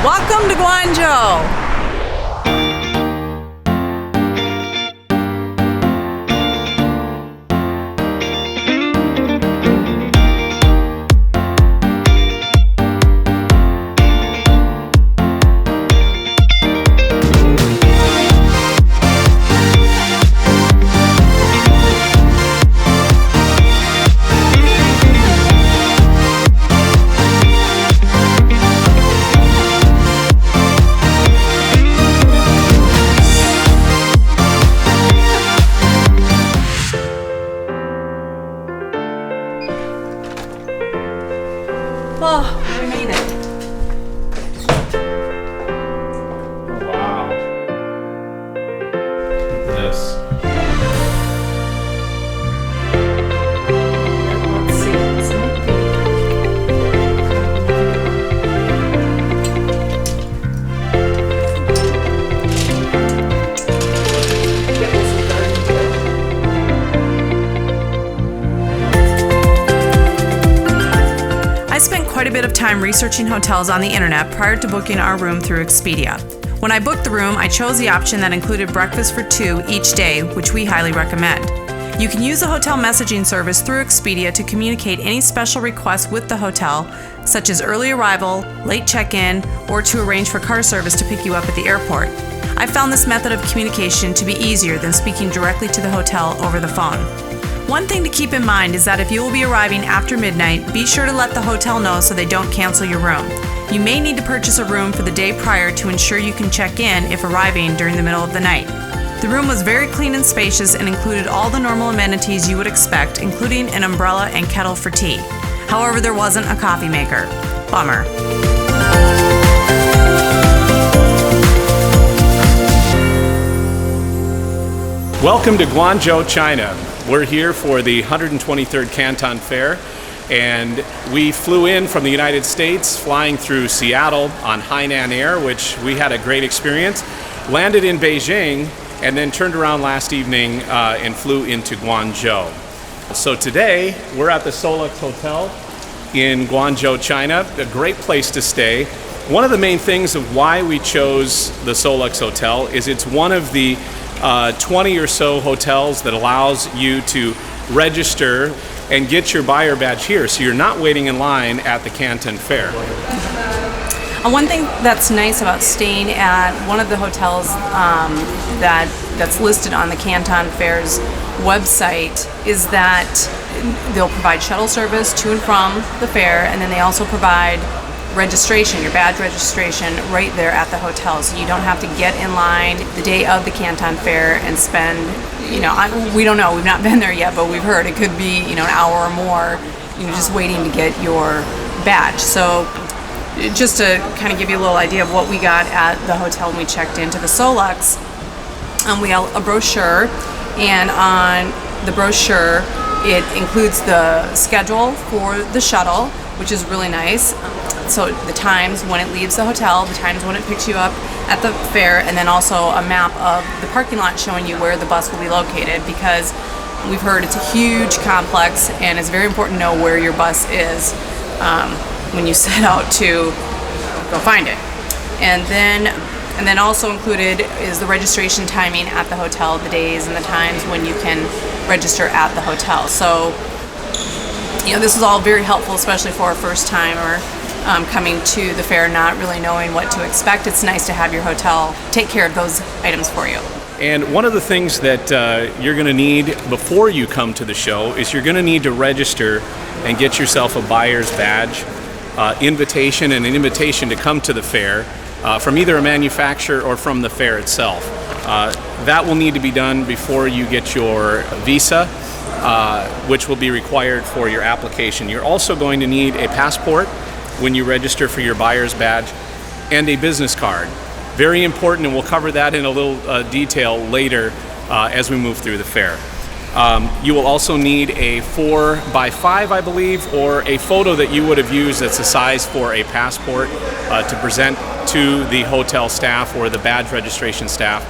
Welcome to Guangzhou. Oh, we made it. Oh, wow. This. Let's see. This might be. I spent quite a bit of time researching hotels on the internet prior to booking our room through Expedia. When I booked the room, I chose the option that included breakfast for 2 each day, which we highly recommend. You can use the hotel messaging service through Expedia to communicate any special requests with the hotel, such as early arrival, late check-in, or to arrange for car service to pick you up at the airport. I found this method of communication to be easier than speaking directly to the hotel over the phone. One thing to keep in mind is that if you will be arriving after midnight, be sure to let the hotel know so they don't cancel your room. You may need to purchase a room for the day prior to ensure you can check in if arriving during the middle of the night. The room was very clean and spacious and included all the normal amenities you would expect, including an umbrella and kettle for tea. However, there wasn't a coffee maker. Bummer. Welcome to Guangzhou, China. We're here for the 123rd Canton Fair, and we flew in from the United States, flying through Seattle on Hainan Air, which we had a great experience, landed in Beijing, and then turned around last evening and flew into Guangzhou. So today, we're at the Soluxe Hotel in Guangzhou, China, a great place to stay. One of the main things of why we chose the Soluxe Hotel is it's one of the 20 or so hotels that allows you to register and get your buyer badge here, so you're not waiting in line at the Canton Fair. One thing that's nice about staying at one of the hotels that's listed on the Canton Fair's website is that they'll provide shuttle service to and from the fair, and then they also provide registration, your badge registration, right there at the hotel, so you don't have to get in line the day of the Canton Fair and spend, we don't know, we've not been there yet, but we've heard it could be, an hour or more, just waiting to get your badge. So just to kind of give you a little idea of what we got at the hotel when we checked into the Soluxe, we got a brochure, and on the brochure it includes the schedule for the shuttle, which is really nice. So the times when it leaves the hotel, the times when it picks you up at the fair, and then also a map of the parking lot showing you where the bus will be located, because we've heard it's a huge complex and it's very important to know where your bus is when you set out to go find it. And then also included is the registration timing at the hotel, the days and the times when you can register at the hotel. So this is all very helpful, especially for a first timer coming to the fair, not really knowing what to expect. It's nice to have your hotel take care of those items for you. And one of the things that you're going to need before you come to the show is you're going to need to register and get yourself a buyer's badge, invitation, and an invitation to come to the fair from either a manufacturer or from the fair itself. That will need to be done before you get your visa, which will be required for your application. You're also going to need a passport when you register for your buyer's badge, and a business card. Very important, and we'll cover that in a little detail later as we move through the fair. You will also need a 4x5, I believe, or a photo that you would have used that's the size for a passport to present to the hotel staff or the badge registration staff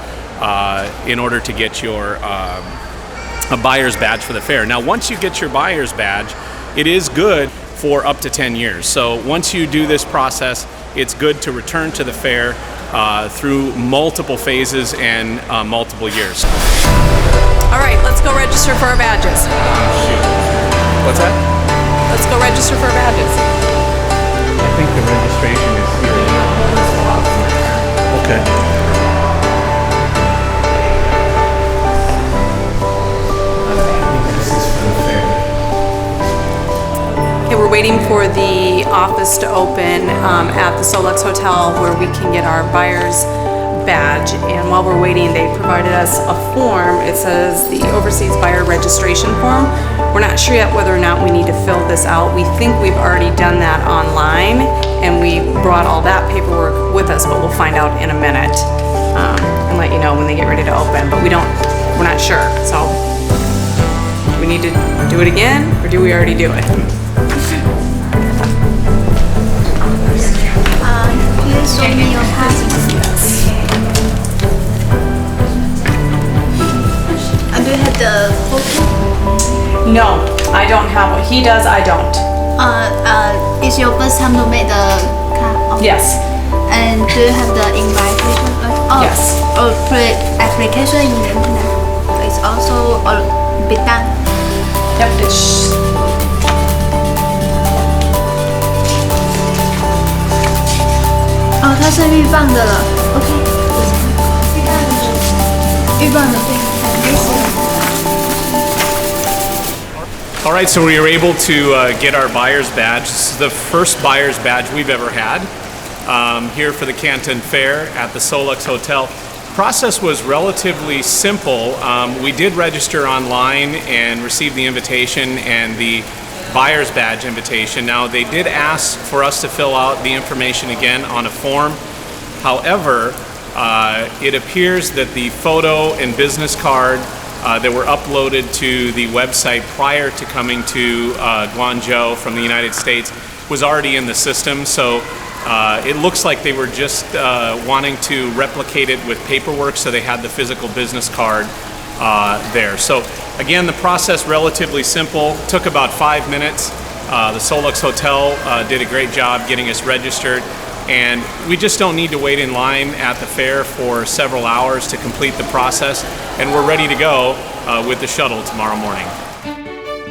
in order to get your a buyer's badge for the fair. Now, once you get your buyer's badge, it is good for up to 10 years. So once you do this process it's good to return to the fair through multiple phases and multiple years. All right, let's go register for our badges. What's that? Let's go register for our badges. I think the registration is here. Okay. This is for the fair. Okay, we're waiting for the office to open at the Soluxe Hotel where we can get our buyer's badge, and while we're waiting they provided us a form. It says the Overseas Buyer Registration Form. We're not sure yet whether or not we need to fill this out. We think we've already done that online and we brought all that paperwork with us, but we'll find out in a minute and let you know when they get ready to open, but we're not sure. So we need to do it again, or do we already do it? Please show me your passport. Do you have the photo? No, I don't have one. He does, I don't. It's your first time to make the card? Yes. And do you have the invitation? Yes. Application in the internet. It's also be done. Yep, it's...它是预放的了 ，OK。预放的对。All right, so we were able to get our buyer's badge. This is the first buyer's badge we've ever had here for the Canton Fair at the Soluxe Hotel. Process was relatively simple. We did register online and receive the invitation and the buyer's badge invitation. Now, they did ask for us to fill out the information again on a form. However, it appears that the photo and business card that were uploaded to the website prior to coming to Guangzhou from the United States was already in the system. So it looks like they were just wanting to replicate it with paperwork, so they had the physical business card there. So again, the process relatively simple. Took about 5 minutes. The Soluxe Hotel did a great job getting us registered. And we just don't need to wait in line at the fair for several hours to complete the process, and we're ready to go with the shuttle tomorrow morning.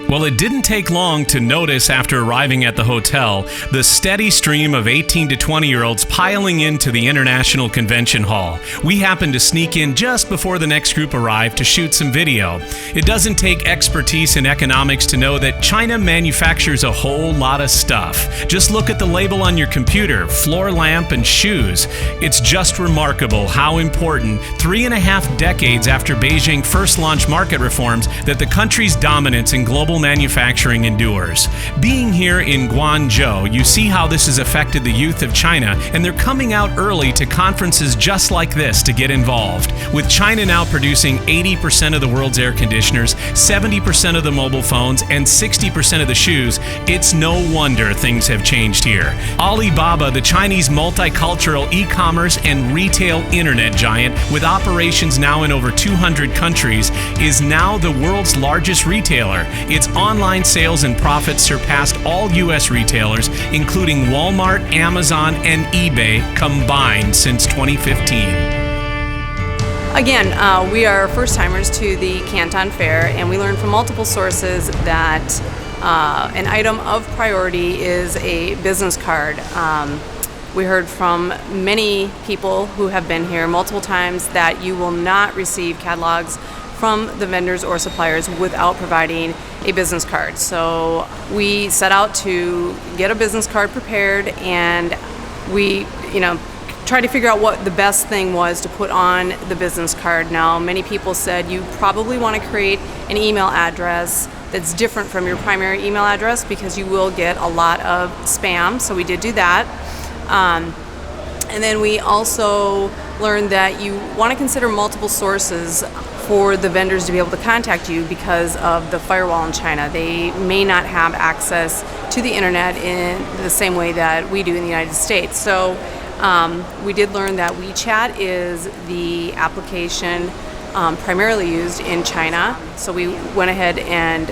Well, it didn't take long to notice after arriving at the hotel the steady stream of 18 to 20-year-olds piling into the International Convention Hall. We happened to sneak in just before the next group arrived to shoot some video. It doesn't take expertise in economics to know that China manufactures a whole lot of stuff. Just look at the label on your computer, floor lamp and shoes. It's just remarkable how important 3.5 decades after Beijing first launched market reforms that the country's dominance in global manufacturing endures. Being here in Guangzhou, you see how this has affected the youth of China, and they're coming out early to conferences just like this to get involved. With China now producing 80% of the world's air conditioners, 70% of the mobile phones, and 60% of the shoes, it's no wonder things have changed here. Alibaba, the Chinese multicultural e-commerce and retail internet giant with operations now in over 200 countries, is now the world's largest retailer. Its online sales and profits surpassed all U.S. retailers, including Walmart, Amazon, and eBay combined since 2015. Again, we are first-timers to the Canton Fair, and we learned from multiple sources that an item of priority is a business card. We heard from many people who have been here multiple times that you will not receive catalogs from the vendors or suppliers without providing a business card. So we set out to get a business card prepared, and we, tried to figure out what the best thing was to put on the business card. Now, many people said you probably want to create an email address that's different from your primary email address because you will get a lot of spam. So we did do that. And then we also learned that you want to consider multiple sources for the vendors to be able to contact you because of the firewall in China. They may not have access to the internet in the same way that we do in the United States. So we did learn that WeChat is the application primarily used in China. So we went ahead and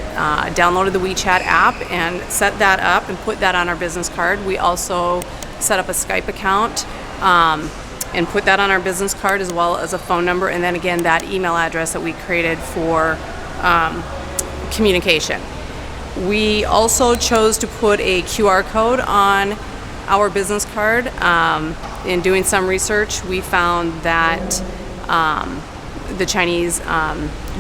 downloaded the WeChat app and set that up and put that on our business card. We also set up a Skype account and put that on our business card, as well as a phone number, and then again that email address that we created for communication. We also chose to put a QR code on our business card. In doing some research, we found that the Chinese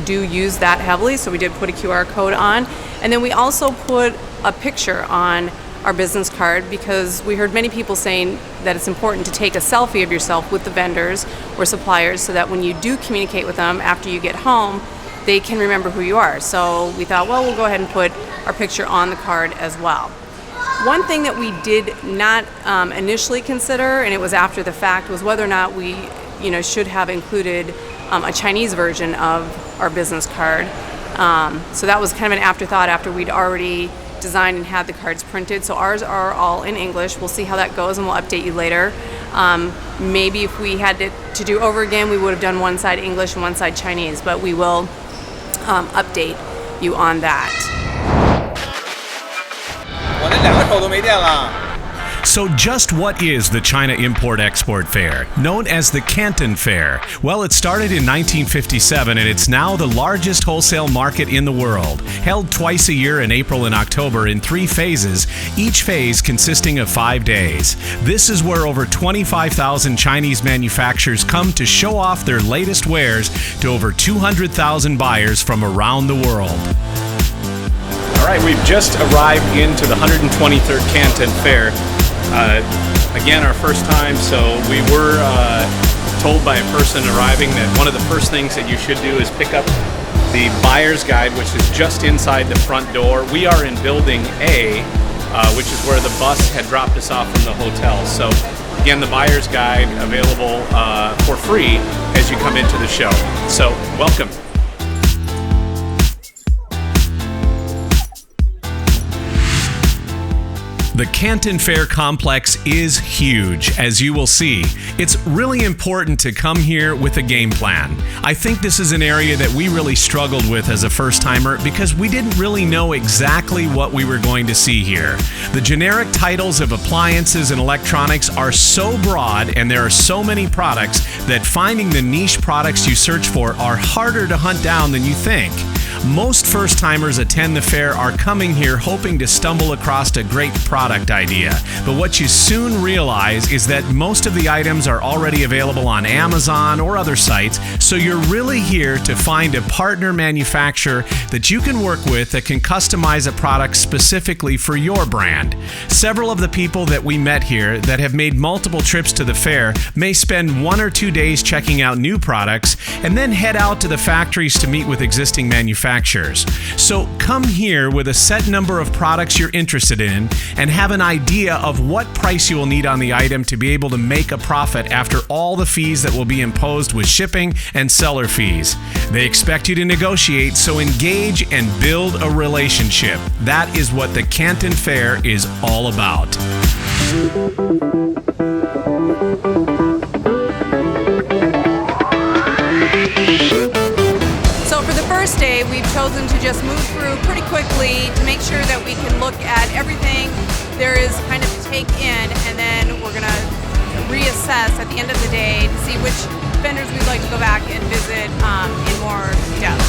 do use that heavily, so we did put a QR code on. And then we also put a picture on our business card, because we heard many people saying that it's important to take a selfie of yourself with the vendors or suppliers, so that when you do communicate with them after you get home, they can remember who you are. So we thought, well, we'll go ahead and put our picture on the card as well. One thing that we did not initially consider, and it was after the fact, was whether or not we should have included a Chinese version of our business card. So that was kind of an afterthought after we'd already designed and had the cards printed. So ours are all in English. We'll see how that goes, and we'll update you later. Maybe if we had to do over again, we would have done one side English and one side Chinese, but we will update you on that. So just what is the China Import-Export Fair, known as the Canton Fair? Well, it started in 1957, and it's now the largest wholesale market in the world. Held twice a year in April and October in 3 phases, each phase consisting of 5 days. This is where over 25,000 Chinese manufacturers come to show off their latest wares to over 200,000 buyers from around the world. All right, we've just arrived into the 123rd Canton Fair. Again, our first time, so we were told by a person arriving that one of the first things that you should do is pick up the buyer's guide, which is just inside the front door. We are in building A, which is where the bus had dropped us off from the hotel. So again, the buyer's guide available for free as you come into the show. So welcome. The Canton Fair complex is huge, as you will see. It's really important to come here with a game plan. I think this is an area that we really struggled with as a first-timer, because we didn't really know exactly what we were going to see here. The generic titles of appliances and electronics are so broad, and there are so many products, that finding the niche products you search for are harder to hunt down than you think. Most first-timers attend the fair are coming here hoping to stumble across a great product idea. But what you soon realize is that most of the items are already available on Amazon or other sites, so you're really here to find a partner manufacturer that you can work with that can customize a product specifically for your brand. Several of the people that we met here that have made multiple trips to the fair may spend 1 or 2 days checking out new products and then head out to the factories to meet with existing manufacturers. So come here with a set number of products you're interested in and have an idea of what price you will need on the item to be able to make a profit after all the fees that will be imposed with shipping and seller fees. They expect you to negotiate, so engage and build a relationship. That is what the Canton Fair is all about. First day, we've chosen to just move through pretty quickly to make sure that we can look at everything there is kind of to take in, and then we're going to reassess at the end of the day to see which vendors we'd like to go back and visit in more depth.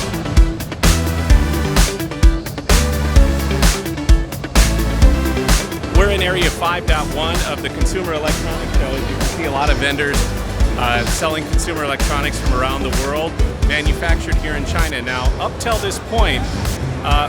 We're in area 5.1 of the Consumer Electronics Show. As you can see, a lot of vendors selling consumer electronics from around the world, manufactured here in China. Now, up till this point,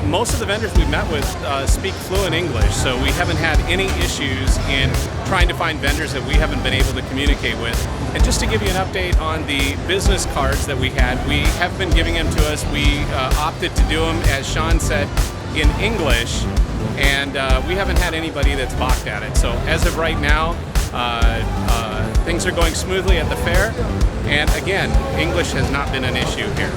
most of the vendors we've met with speak fluent English, so we haven't had any issues in trying to find vendors that we haven't been able to communicate with. And just to give you an update on the business cards that we have been giving them to us. We opted to do them, as Sean said, in English, and we haven't had anybody that's balked at it. So as of right now, things are going smoothly at the fair, and again, English has not been an issue here.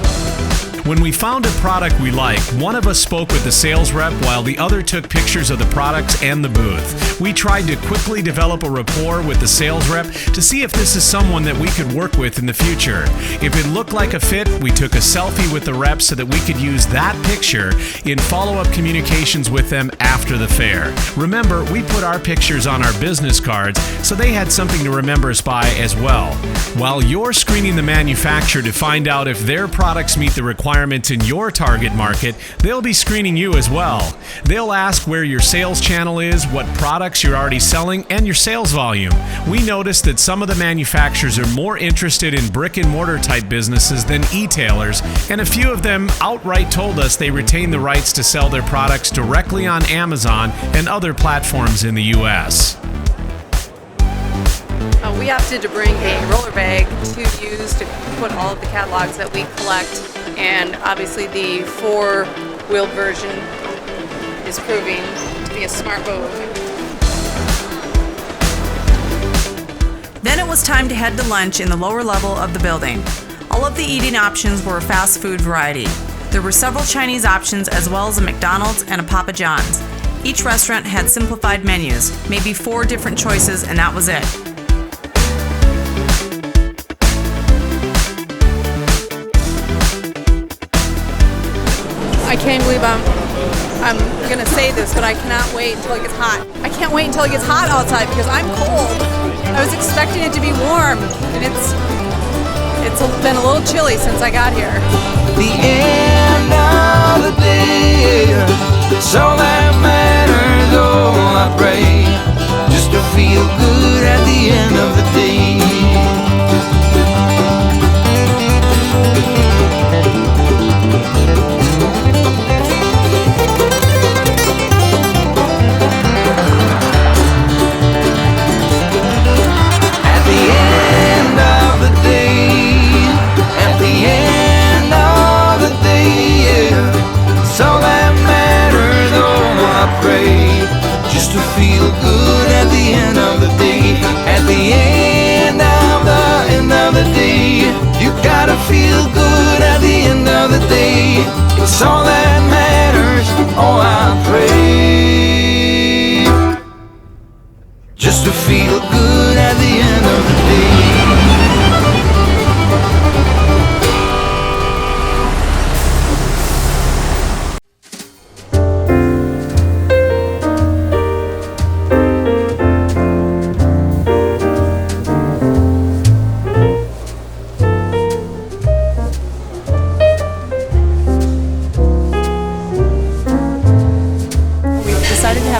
When we found a product we liked, one of us spoke with the sales rep while the other took pictures of the products and the booth. We tried to quickly develop a rapport with the sales rep to see if this is someone that we could work with in the future. If it looked like a fit, we took a selfie with the rep so that we could use that picture in follow-up communications with them after the fair. Remember, we put our pictures on our business cards, so they had something to remember us by as well. While you're screening the manufacturer to find out if their products meet the requirements in your target market, they'll be screening you as well. They'll ask where your sales channel is, what products you're already selling, and your sales volume. We noticed that some of the manufacturers are more interested in brick and mortar type businesses than e-tailers, and a few of them outright told us they retain the rights to sell their products directly on Amazon and other platforms in the US. We opted to bring a roller bag to use to put all of the catalogs that we collect, and obviously the four-wheeled version is proving to be a smart move. Then it was time to head to lunch in the lower level of the building. All of the eating options were a fast food variety. There were several Chinese options as well as a McDonald's and a Papa John's. Each restaurant had simplified menus, maybe 4 different choices, and that was it. I can't believe I'm gonna say this, but I cannot wait until it gets hot. I can't wait until it gets hot outside because I'm cold. I was expecting it to be warm, and it's been a little chilly since I got here. The end of the day, it's all that matters. Oh, I pray just to feel good at the end of the day. Just to feel good at the end of the day. At the end of the day, you gotta feel good at the end of the day. It's all that matters. Oh, I pray just to feel good at the end of the day.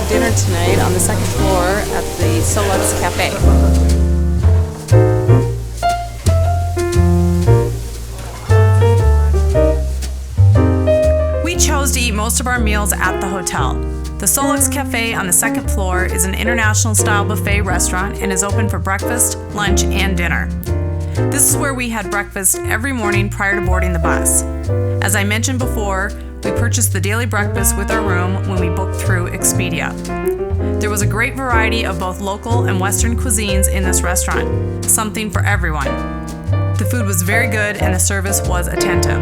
Dinner tonight on the second floor at the Soluxe Cafe. We chose to eat most of our meals at the hotel. The Soluxe Cafe on the second floor is an international style buffet restaurant and is open for breakfast, lunch, and dinner. This is where we had breakfast every morning prior to boarding the bus. As I mentioned before, we purchased the daily breakfast with our room when we booked through Expedia. There was a great variety of both local and Western cuisines in this restaurant, something for everyone. The food was very good and the service was attentive.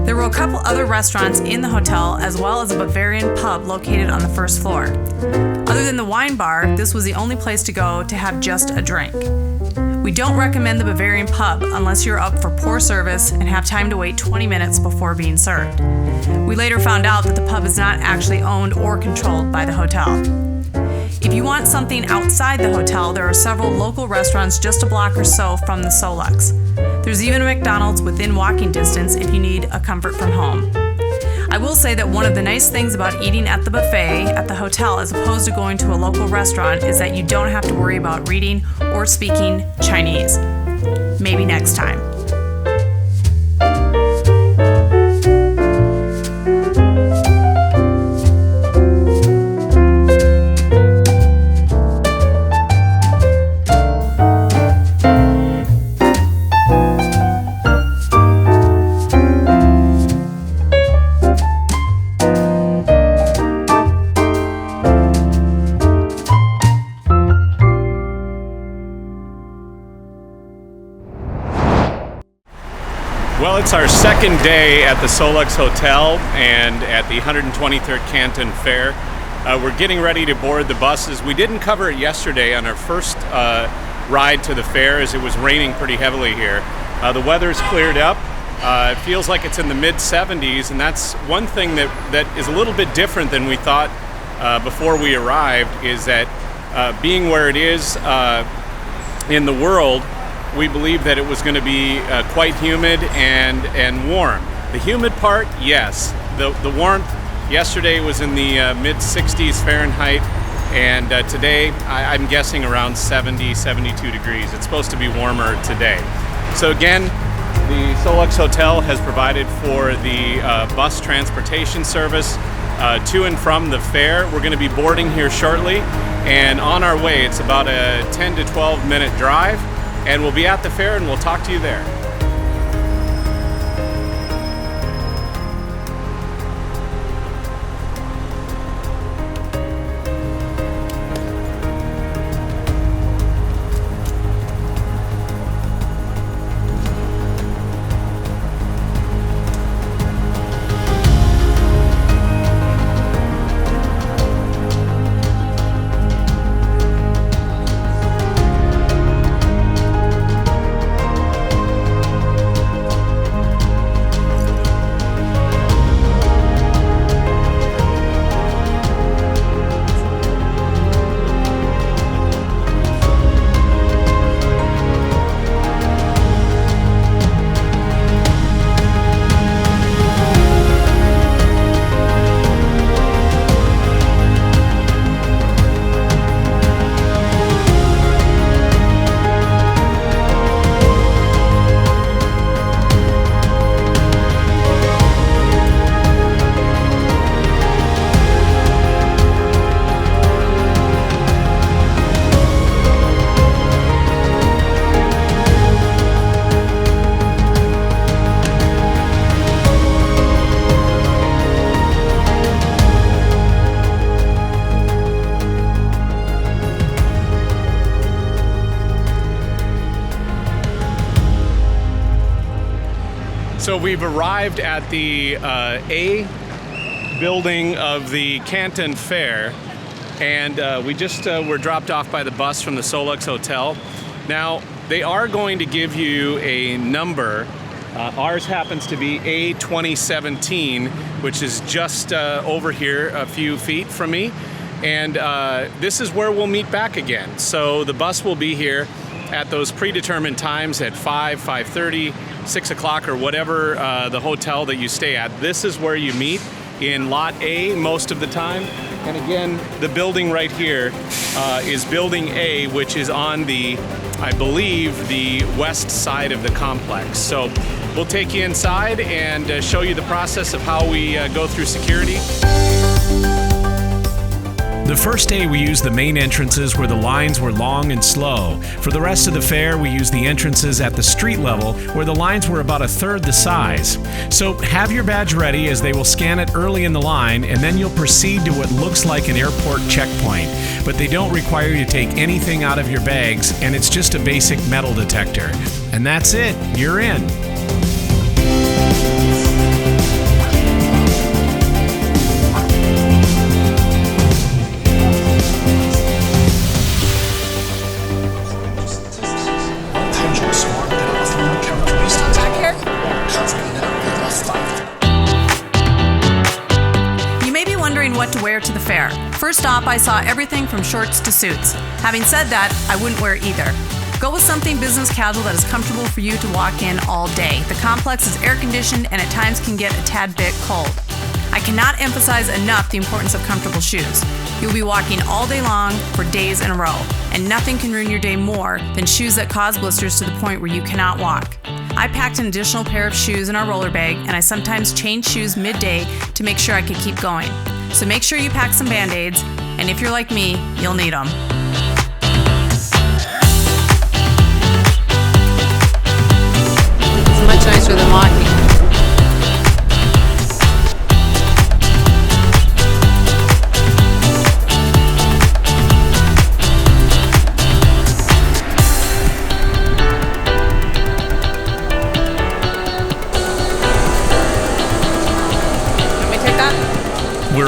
There were a couple other restaurants in the hotel as well as a Bavarian pub located on the first floor. Other than the wine bar, this was the only place to go to have just a drink. We don't recommend the Bavarian pub unless you're up for poor service and have time to wait 20 minutes before being served. We later found out that the pub is not actually owned or controlled by the hotel. If you want something outside the hotel, there are several local restaurants just a block or so from the Soluxe. There's even a McDonald's within walking distance if you need a comfort from home. I will say that one of the nice things about eating at the buffet at the hotel as opposed to going to a local restaurant is that you don't have to worry about reading or speaking Chinese. Maybe next time. Well, it's our second day at the Soluxe Hotel and at the 123rd Canton Fair. We're getting ready to board the buses. We didn't cover it yesterday on our first ride to the fair as it was raining pretty heavily here. The weather's cleared up. It feels like it's in the mid-70s, and that's one thing that is a little bit different than we thought before we arrived, is that being where it is in the world, we believed that it was going to be quite humid and warm. The humid part, yes. The warmth, yesterday was in the mid-60s Fahrenheit, and today I'm guessing around 70, 72 degrees. It's supposed to be warmer today. So again, the Soluxe Hotel has provided for the bus transportation service to and from the fair. We're going to be boarding here shortly, and on our way, it's about a 10 to 12 minute drive. And we'll be at the fair and we'll talk to you there. So we've arrived at the A building of the Canton Fair, and we just were dropped off by the bus from the Soluxe Hotel. Now, they are going to give you a number. Ours happens to be A2017, which is just over here a few feet from me. And this is where we'll meet back again. So the bus will be here at those predetermined times at 5, 5:30, 6 o'clock, or whatever the hotel that you stay at. This is where you meet, in Lot A most of the time. And again, the building right here is Building A, which is on the, I believe, the west side of the complex. So we'll take you inside and show you the process of how we go through security. The first day we used the main entrances where the lines were long and slow. For the rest of the fair, we used the entrances at the street level where the lines were about a third the size. So have your badge ready, as they will scan it early in the line, and then you'll proceed to what looks like an airport checkpoint. But they don't require you to take anything out of your bags, and it's just a basic metal detector. And that's it, you're in. What to wear to the fair. First off, I saw everything from shorts to suits. Having said that, I wouldn't wear either. Go with something business casual that is comfortable for you to walk in all day. The complex is air conditioned and at times can get a tad bit cold. I cannot emphasize enough the importance of comfortable shoes. You'll be walking all day long for days in a row, and nothing can ruin your day more than shoes that cause blisters to the point where you cannot walk. I packed an additional pair of shoes in our roller bag, and I sometimes change shoes midday to make sure I could keep going. So make sure you pack some Band-Aids, and if you're like me, you'll need them. It's much nicer than walking.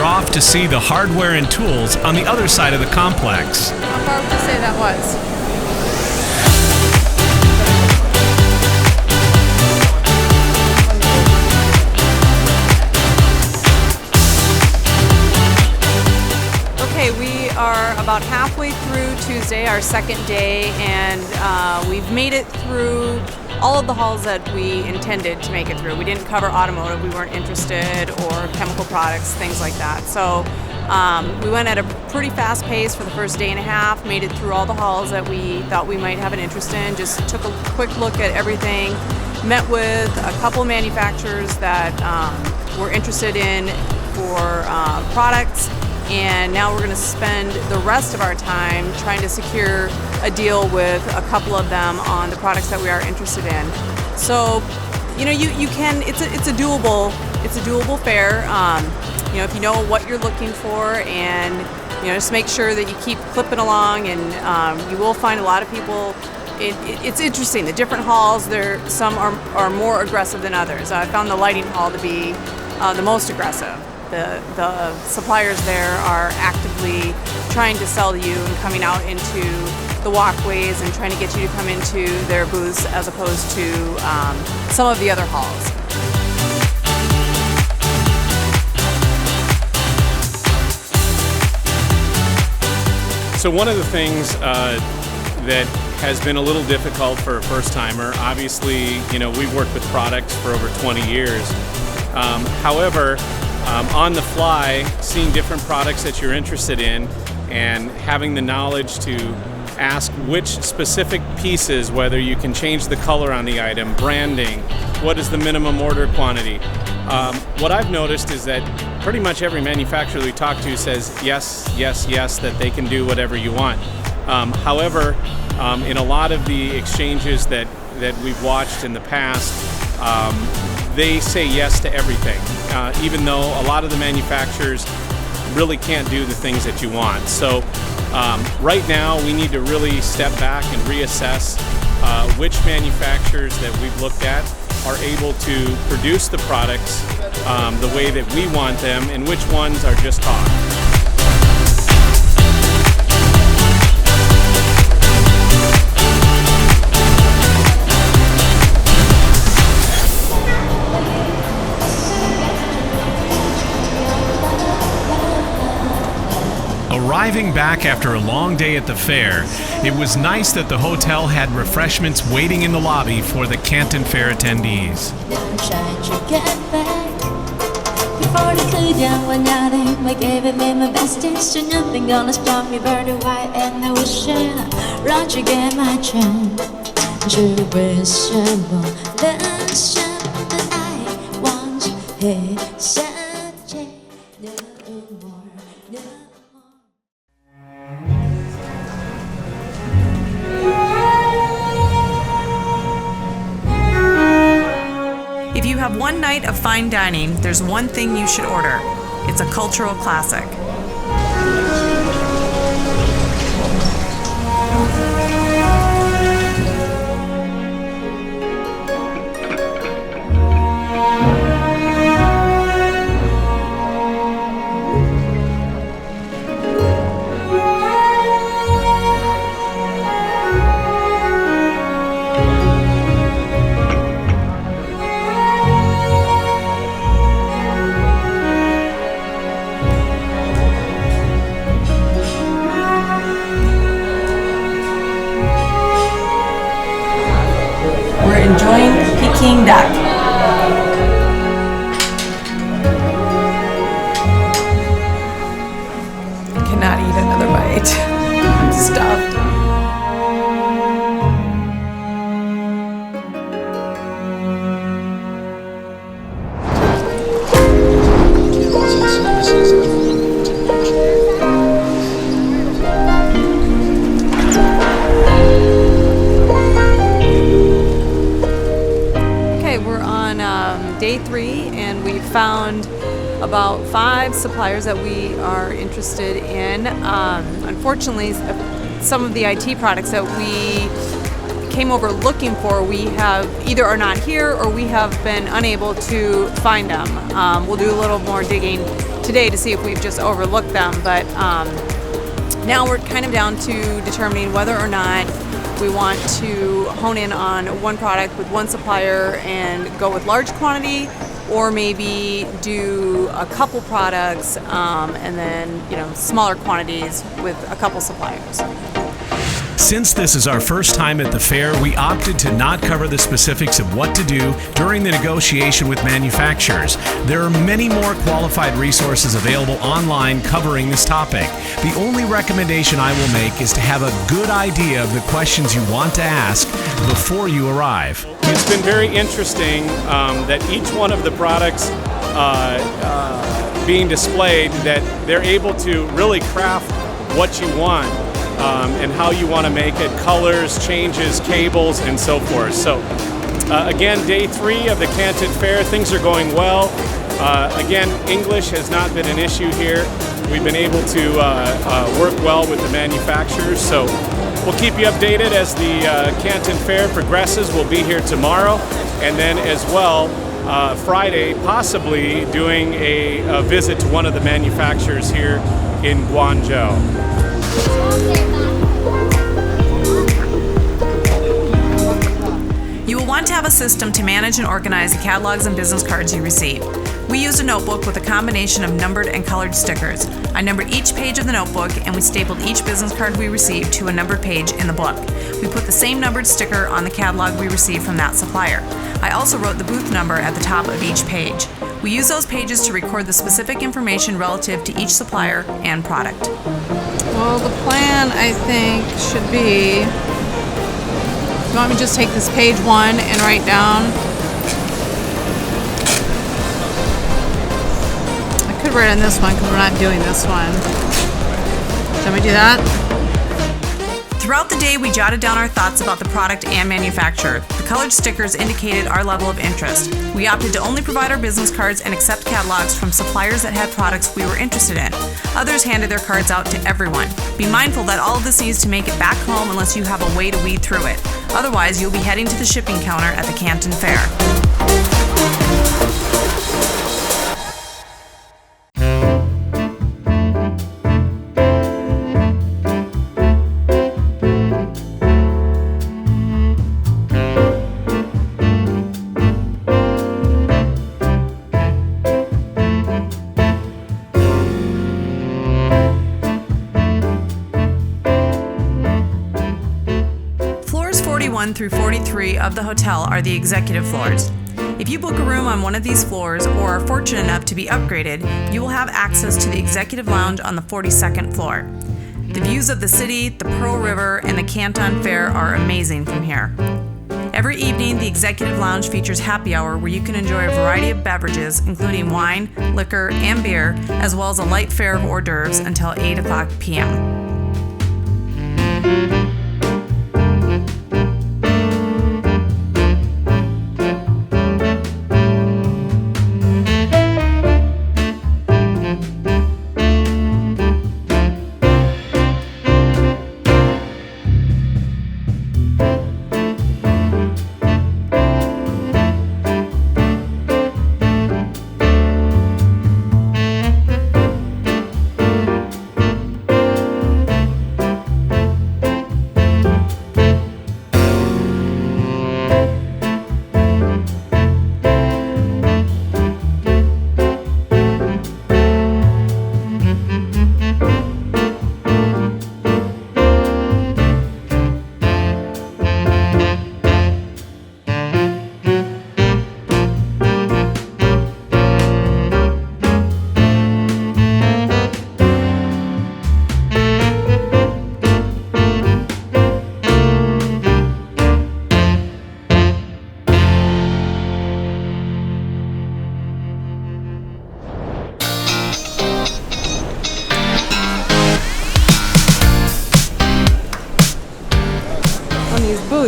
off to see the hardware and tools on the other side of the complex. How far would you say that was? Okay, we are about halfway through Tuesday, our second day, and we've made it through all of the halls that we intended to make it through. We didn't cover automotive, we weren't interested, or chemical products, things like that. So we went at a pretty fast pace for the first day and a half, made it through all the halls that we thought we might have an interest in, just took a quick look at everything, met with a couple manufacturers that we're interested in for products, and now we're going to spend the rest of our time trying to secure a deal with a couple of them on the products that we are interested in. So, you know, you can, it's a doable fair. You know, if you know what you're looking for, and you know, just make sure that you keep clipping along, and you will find a lot of people. It's interesting, the different halls. Some are more aggressive than others. I found the lighting hall to be the most aggressive. The suppliers there are actively trying to sell you and coming out into the walkways and trying to get you to come into their booths, as opposed to some of the other halls. So one of the things that has been a little difficult for a first-timer, obviously, you know, we've worked with products for over 20 years. However, on the fly, seeing different products that you're interested in and having the knowledge to ask which specific pieces, whether you can change the color on the item, branding, what is the minimum order quantity. What I've noticed is that pretty much every manufacturer we talk to says yes, yes, yes, that they can do whatever you want. However, in a lot of the exchanges that we've watched in the past, they say yes to everything, even though a lot of the manufacturers really can't do the things that you want. So right now we need to really step back and reassess which manufacturers that we've looked at are able to produce the products the way that we want them, and which ones are just talk. Arriving back after a long day at the fair, it was nice that the hotel had refreshments waiting in the lobby for the Canton Fair attendees. Before the cool down one night, I gave it me my best taste. So nothing gonna stop me, birdie white and the ocean. Roger, get my chance. Je veux seulement le chant that I want. Hey, Saturday, no more, no more. If you have one night of fine dining, there's one thing you should order. It's a cultural classic. Enjoying Peking duck. I cannot eat another bite. I'm stuffed. Day 3, and we found about 5 suppliers that we are interested in. Unfortunately, some of the IT products that we came over looking for, we have either are not here or we have been unable to find them. We'll do a little more digging today to see if we've just overlooked them, but now we're kind of down to determining whether or not we want to hone in on one product with one supplier and go with large quantity, or maybe do a couple products and then smaller quantities with a couple suppliers. Since this is our first time at the fair, we opted to not cover the specifics of what to do during the negotiation with manufacturers. There are many more qualified resources available online covering this topic. The only recommendation I will make is to have a good idea of the questions you want to ask before you arrive. It's been very interesting that each one of the products being displayed, that they're able to really craft what you want. And how you want to make it, colors, changes, cables, and so forth. So again, day 3 of the Canton Fair, things are going well. Again, English has not been an issue here. We've been able to work well with the manufacturers. So we'll keep you updated as the Canton Fair progresses. We'll be here tomorrow, and then as well Friday, possibly doing a visit to one of the manufacturers here in Guangzhou. You will want to have a system to manage and organize the catalogs and business cards you receive. We used a notebook with a combination of numbered and colored stickers. I numbered each page of the notebook, and we stapled each business card we received to a numbered page in the book. We put the same numbered sticker on the catalog we received from that supplier. I also wrote the booth number at the top of each page. We use those pages to record the specific information relative to each supplier and product. Well, the plan, I think, should be... You want me to just take this page 1 and write down? I could write on this one because we're not doing this one. Shall we do that? Throughout the day, we jotted down our thoughts about the product and manufacturer. The colored stickers indicated our level of interest. We opted to only provide our business cards and accept catalogs from suppliers that had products we were interested in. Others handed their cards out to everyone. Be mindful that all of this needs to make it back home unless you have a way to weed through it. Otherwise, you'll be heading to the shipping counter at the Canton Fair. Through 43 of the hotel are the executive floors. If you book a room on one of these floors or are fortunate enough to be upgraded, you will have access to the executive lounge on the 42nd floor. The views of the city, the Pearl River, and the Canton Fair are amazing from here. Every evening, the executive lounge features happy hour where you can enjoy a variety of beverages, including wine, liquor, and beer, as well as a light fare of hors d'oeuvres until 8 o'clock p.m.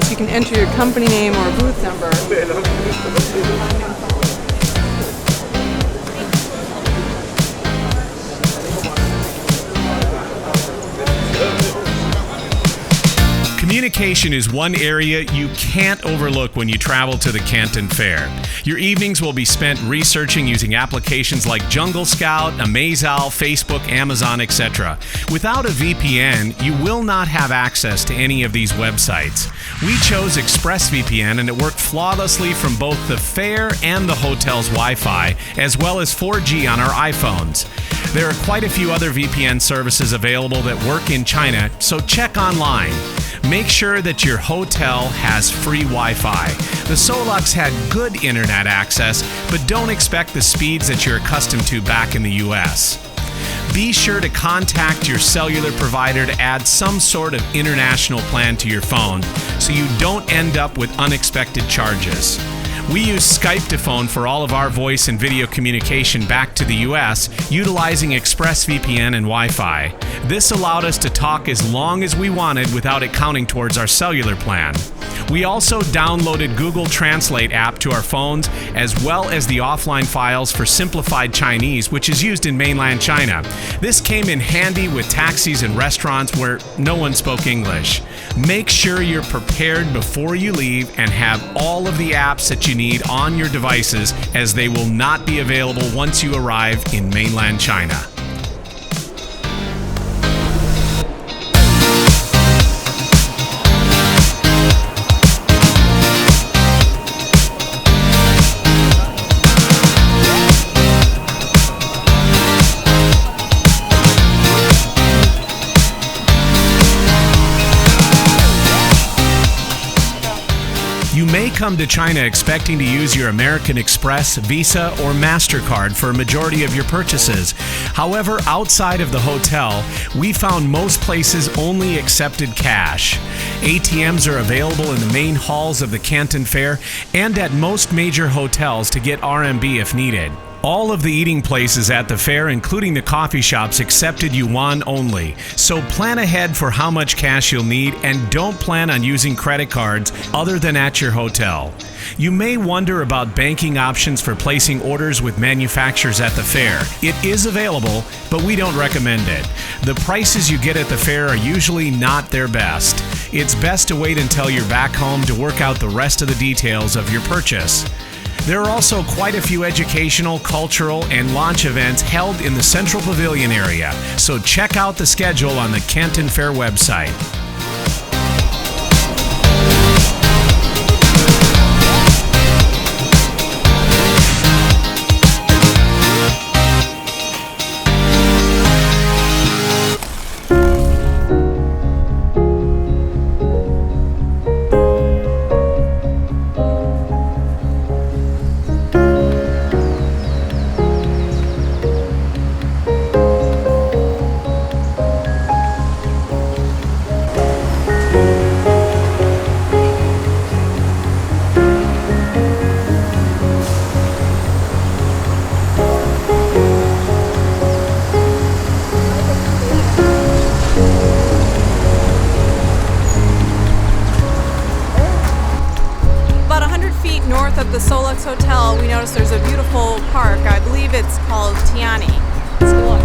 You can enter your company name or booth number. Communication is one area you can't overlook when you travel to the Canton Fair. Your evenings will be spent researching using applications like Jungle Scout, Amazal, Facebook, Amazon, etc. Without a VPN, you will not have access to any of these websites. We chose ExpressVPN and it worked flawlessly from both the fair and the hotel's Wi-Fi, as well as 4G on our iPhones. There are quite a few other VPN services available that work in China, so check online. Make sure that your hotel has free Wi-Fi. The Soluxe had good internet access, but don't expect the speeds that you're accustomed to back in the US. Be sure to contact your cellular provider to add some sort of international plan to your phone so you don't end up with unexpected charges. We use Skype to phone for all of our voice and video communication back to the US, utilizing ExpressVPN and Wi-Fi. This allowed us to talk as long as we wanted without it counting towards our cellular plan. We also downloaded Google Translate app to our phones, as well as the offline files for simplified Chinese, which is used in mainland China. This came in handy with taxis and restaurants where no one spoke English. Make sure you're prepared before you leave and have all of the apps that you need on your devices, as they will not be available once you arrive in mainland China. You may come to China expecting to use your American Express, Visa, or MasterCard for a majority of your purchases. However, outside of the hotel, we found most places only accepted cash. ATMs are available in the main halls of the Canton Fair and at most major hotels to get RMB if needed. All of the eating places at the fair, including the coffee shops, accepted yuan only. So plan ahead for how much cash you'll need and don't plan on using credit cards other than at your hotel. You may wonder about banking options for placing orders with manufacturers at the fair. It is available, but we don't recommend it. The prices you get at the fair are usually not their best. It's best to wait until you're back home to work out the rest of the details of your purchase. There are also quite a few educational, cultural, and launch events held in the Central Pavilion area, so check out the schedule on the Canton Fair website. North of the Soluxe Hotel, we noticed there's a beautiful park. I believe it's called Tianhe. Let's go look.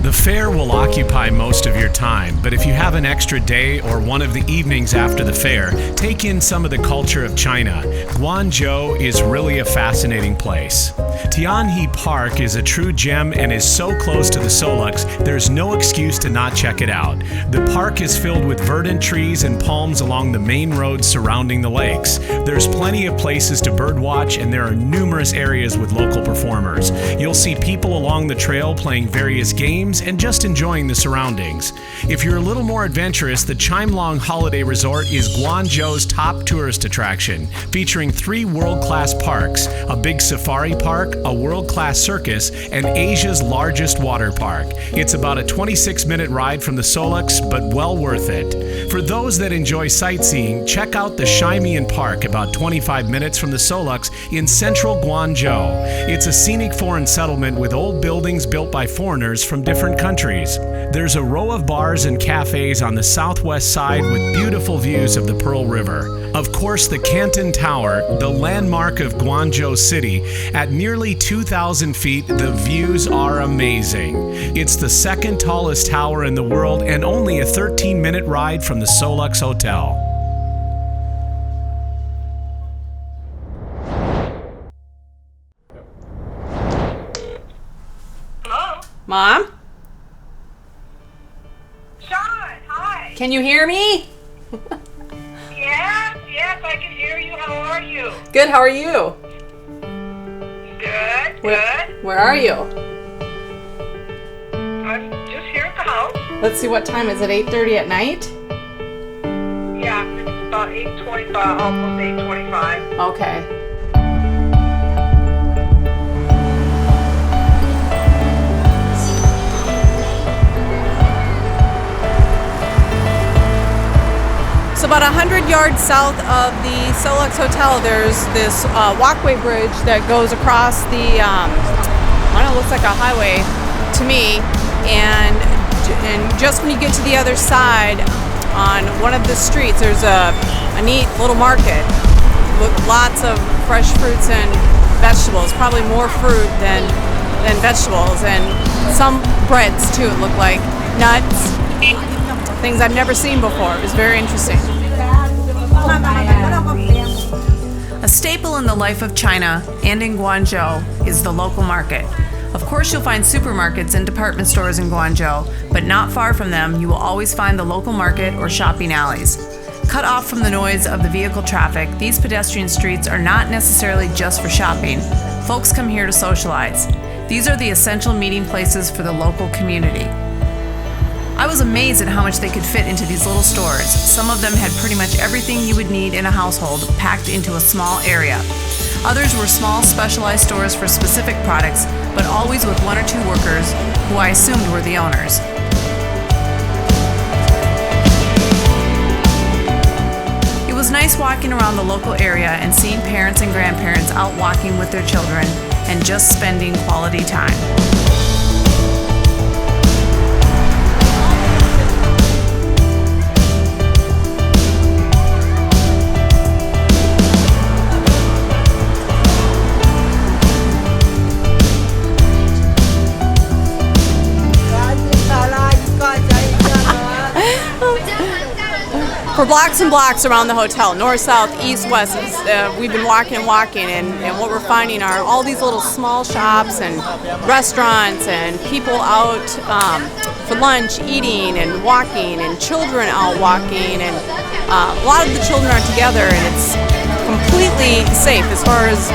The fair will occupy most of your time, but if you have an extra day or one of the evenings after the fair, take in some of the culture of China. Guangzhou is really a fascinating place. Tianhe Park is a true gem and is so close to the Soluxe, there's no excuse to not check it out. The park is filled with verdant trees and palms along the main roads surrounding the lakes. There's plenty of places to birdwatch, and there are numerous areas with local performers. You'll see people along the trail playing various games and just enjoying the surroundings. If you're a little more adventurous, the Chimelong Holiday Resort is Guangzhou's top tourist attraction, featuring 3 world-class parks, a big safari park, a world-class circus, and Asia's largest water park. It's about a 26-minute ride from the Soluxe, but well worth it. For those that enjoy sightseeing, check out the Tianhe Park, about 25 minutes from the Soluxe in central Guangzhou. It's a scenic foreign settlement with old buildings built by foreigners from different different countries. There's a row of bars and cafes on the southwest side with beautiful views of the Pearl River. Of course, the Canton Tower, the landmark of Guangzhou City, at nearly 2,000 feet, the views are amazing. It's the second tallest tower in the world and only a 13-minute ride from the Soluxe Hotel. Hello? Mom? Sean, hi. Can you hear me? Yes, I can hear you. How are you? Good, how are you? Good, good. Where are you? I'm just here at the house. Let's see, what time is it? 8:30 at night? Yeah, it's about 8:25, almost 8:25. Okay. So about 100 yards south of the Soluxe Hotel, there's this walkway bridge that goes across the, I don't know, it looks like a highway to me. And just when you get to the other side, on one of the streets, there's a neat little market with lots of fresh fruits and vegetables, probably more fruit than vegetables, and some breads too, it looked like, nuts. Things I've never seen before. It was very interesting. A staple in the life of China and in Guangzhou is the local market. Of course, you'll find supermarkets and department stores in Guangzhou, but not far from them, you will always find the local market or shopping alleys. Cut off from the noise of the vehicle traffic, these pedestrian streets are not necessarily just for shopping. Folks come here to socialize. These are the essential meeting places for the local community. I was amazed at how much they could fit into these little stores. Some of them had pretty much everything you would need in a household packed into a small area. Others were small specialized stores for specific products, but always with one or two workers who I assumed were the owners. It was nice walking around the local area and seeing parents and grandparents out walking with their children and just spending quality time. For blocks and blocks around the hotel, north, south, east, west, we've been walking and walking, and what we're finding are all these little small shops and restaurants and people out for lunch, eating and walking, and children out walking, and a lot of the children are together, and it's completely safe as far as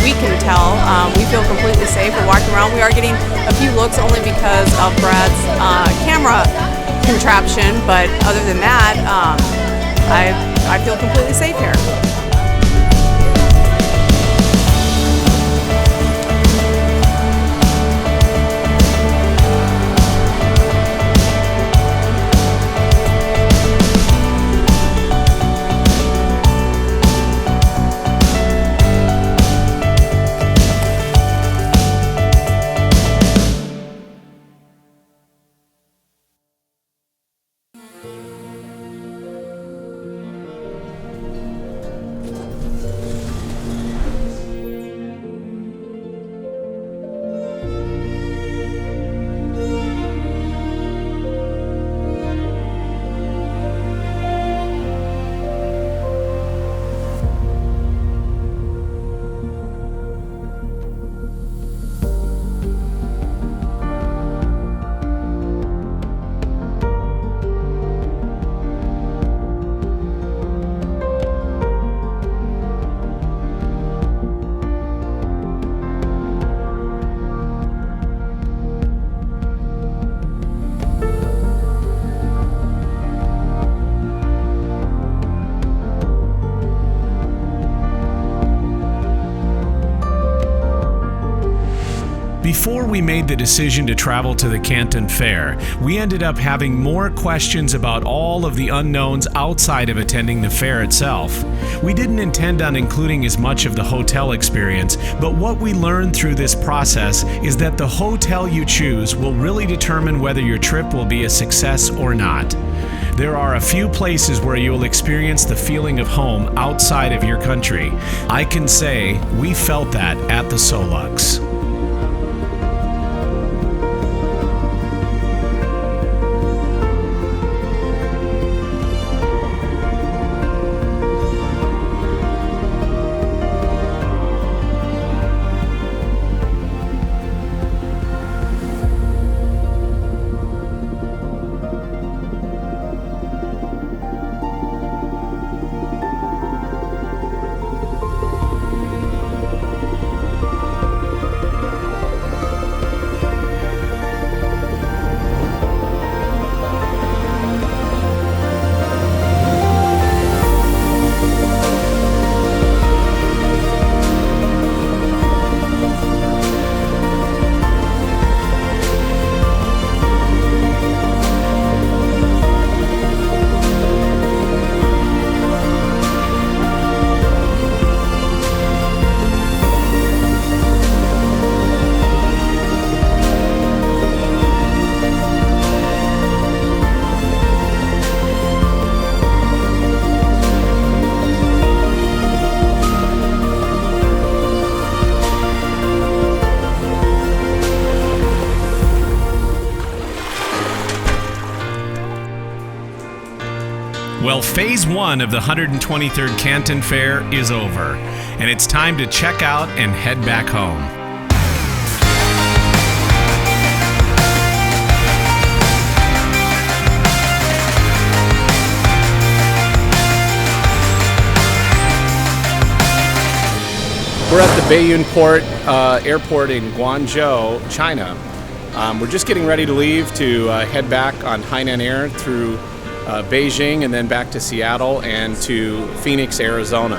we can tell. We feel completely safe. We're walking around. We are getting a few looks only because of Brad's camera contraption, but other than that, I feel completely safe here. Before we made the decision to travel to the Canton Fair, we ended up having more questions about all of the unknowns outside of attending the fair itself. We didn't intend on including as much of the hotel experience, but what we learned through this process is that the hotel you choose will really determine whether your trip will be a success or not. There are a few places where you will experience the feeling of home outside of your country. I can say we felt that at the Soluxe. Well, phase 1 of the 123rd Canton Fair is over, and it's time to check out and head back home. We're at the Baiyun Port Airport in Guangzhou, China. We're just getting ready to leave to head back on Hainan Air through Beijing and then back to Seattle and to Phoenix, Arizona.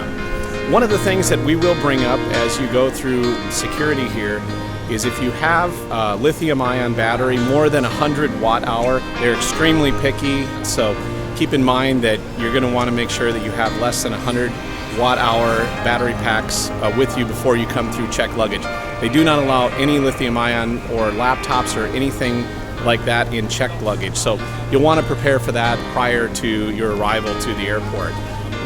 One of the things that we will bring up as you go through security here is if you have a lithium-ion battery more than 100 watt-hour, they're extremely picky, so keep in mind that you're going to want to make sure that you have less than 100 watt-hour battery packs with you before you come through checked luggage. They do not allow any lithium-ion or laptops or anything like that in checked luggage, so you'll want to prepare for that prior to your arrival to the airport.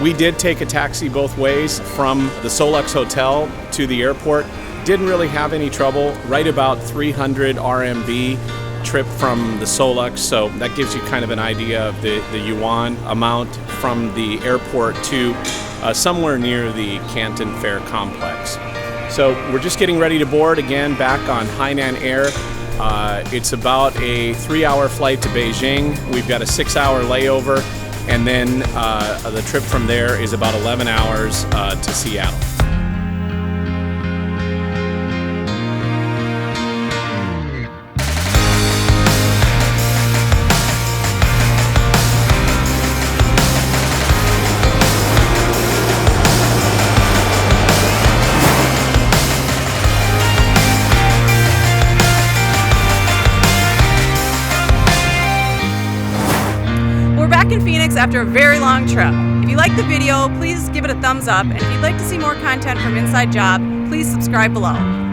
We did take a taxi both ways from the Soluxe Hotel to the airport. Didn't really have any trouble, right about 300 RMB trip from the Soluxe, so that gives you kind of an idea of the yuan amount from the airport to somewhere near the Canton Fair complex. So we're just getting ready to board again back on Hainan Air. It's about a 3-hour flight to Beijing. We've got a 6-hour layover, and then the trip from there is about 11 hours to Seattle. Back in Phoenix after a very long trip. If you liked the video, please give it a thumbs up, and if you'd like to see more content from Inside Job, please subscribe below.